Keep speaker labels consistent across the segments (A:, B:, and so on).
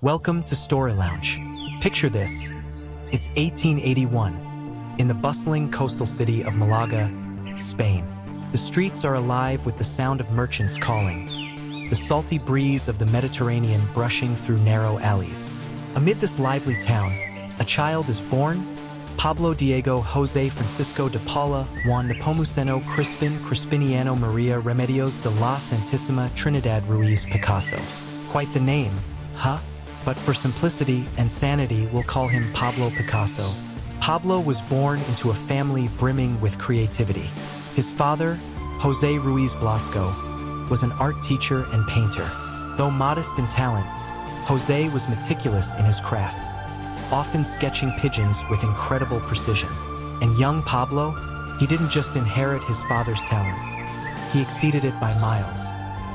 A: Welcome to Story Lounge. Picture this. It's 1881, in the bustling coastal city of Malaga, Spain. The streets are alive with the sound of merchants calling, the salty breeze of the Mediterranean brushing through narrow alleys. Amid this lively town, a child is born, Pablo Diego Jose Francisco de Paula Juan Nepomuceno Crispiniano Maria Remedios de la Santísima Trinidad Ruiz Picasso. Quite the name, huh? But for simplicity and sanity, we'll call him Pablo Picasso. Pablo was born into a family brimming with creativity. His father, Jose Ruiz Blasco, was an art teacher and painter. Though modest in talent, Jose was meticulous in his craft, often sketching pigeons with incredible precision. And young Pablo, he didn't just inherit his father's talent, he exceeded it by miles.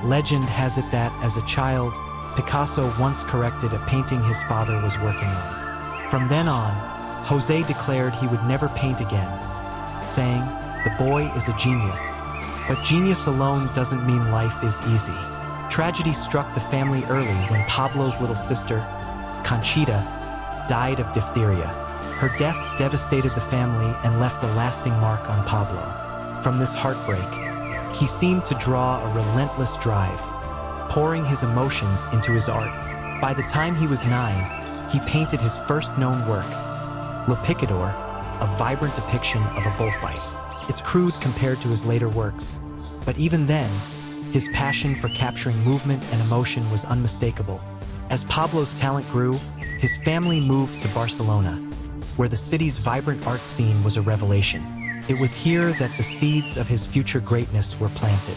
A: Legend has it that, as a child, Picasso once corrected a painting his father was working on. From then on, Jose declared he would never paint again, saying, "The boy is a genius." But genius alone doesn't mean life is easy. Tragedy struck the family early when Pablo's little sister, Conchita, died of diphtheria. Her death devastated the family and left a lasting mark on Pablo. From this heartbreak, he seemed to draw a relentless drive, pouring his emotions into his art. By the time he was 9, he painted his first known work, Le Picador, a vibrant depiction of a bullfight. It's crude compared to his later works, but even then, his passion for capturing movement and emotion was unmistakable. As Pablo's talent grew, his family moved to Barcelona, where the city's vibrant art scene was a revelation. It was here that the seeds of his future greatness were planted.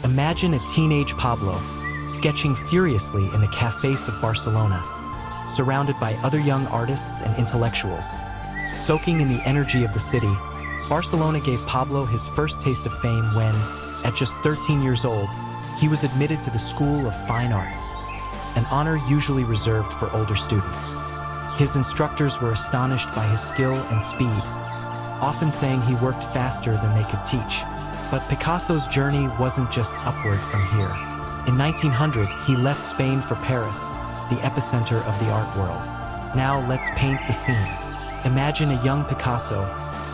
A: Imagine a teenage Pablo, sketching furiously in the cafes of Barcelona, surrounded by other young artists and intellectuals. Soaking in the energy of the city, Barcelona gave Pablo his first taste of fame when, at just 13 years old, he was admitted to the School of Fine Arts, an honor usually reserved for older students. His instructors were astonished by his skill and speed, often saying he worked faster than they could teach. But Picasso's journey wasn't just upward from here. In 1900, he left Spain for Paris, the epicenter of the art world. Now let's paint the scene. Imagine a young Picasso,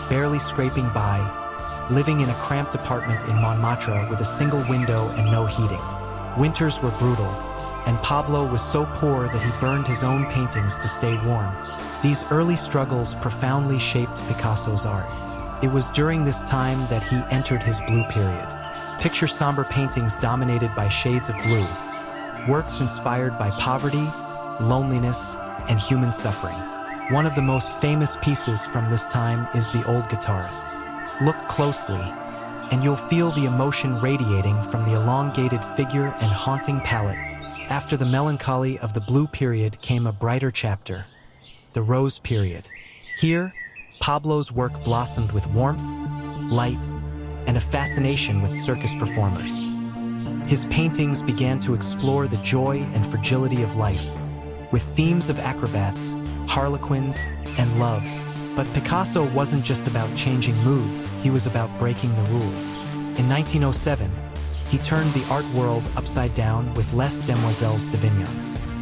A: barely scraping by, living in a cramped apartment in Montmartre with a single window and no heating. Winters were brutal, and Pablo was so poor that he burned his own paintings to stay warm. These early struggles profoundly shaped Picasso's art. It was during this time that he entered his blue period. Picture somber paintings dominated by shades of blue, works inspired by poverty, loneliness, and human suffering. One of the most famous pieces from this time is The Old Guitarist. Look closely, and you'll feel the emotion radiating from the elongated figure and haunting palette. After the melancholy of the blue period came a brighter chapter, the rose period. Here, Pablo's work blossomed with warmth, light, and a fascination with circus performers. His paintings began to explore the joy and fragility of life, with themes of acrobats, harlequins, and love. But Picasso wasn't just about changing moods, he was about breaking the rules. In 1907, he turned the art world upside down with Les Demoiselles d'Avignon.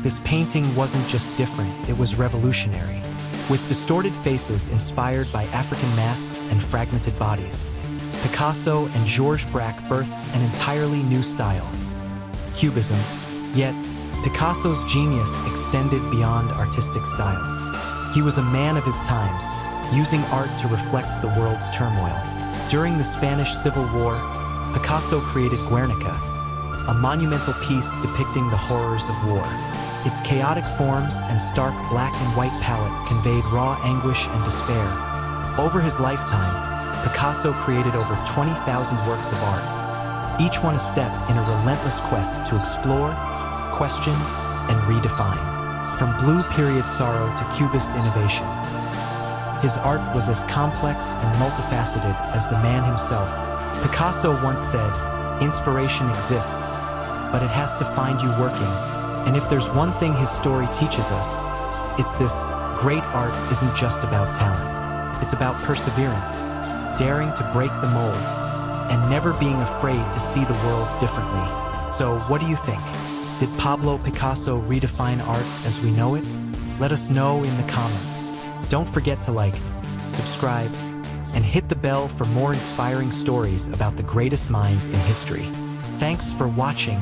A: This painting wasn't just different, it was revolutionary. With distorted faces inspired by African masks and fragmented bodies, Picasso and Georges Braque birthed an entirely new style, Cubism. Yet, Picasso's genius extended beyond artistic styles. He was a man of his times, using art to reflect the world's turmoil. During the Spanish Civil War, Picasso created Guernica, a monumental piece depicting the horrors of war. Its chaotic forms and stark black and white palette conveyed raw anguish and despair. Over his lifetime, Picasso created over 20,000 works of art, each one a step in a relentless quest to explore, question, and redefine. From blue period sorrow to cubist innovation, his art was as complex and multifaceted as the man himself. Picasso once said, "Inspiration exists, but it has to find you working." And if there's one thing his story teaches us, it's this: great art isn't just about talent. It's about perseverance, daring to break the mold, and never being afraid to see the world differently. So what do you think? Did Pablo Picasso redefine art as we know it? Let us know in the comments. Don't forget to like, subscribe, and hit the bell for more inspiring stories about the greatest minds in history. Thanks for watching.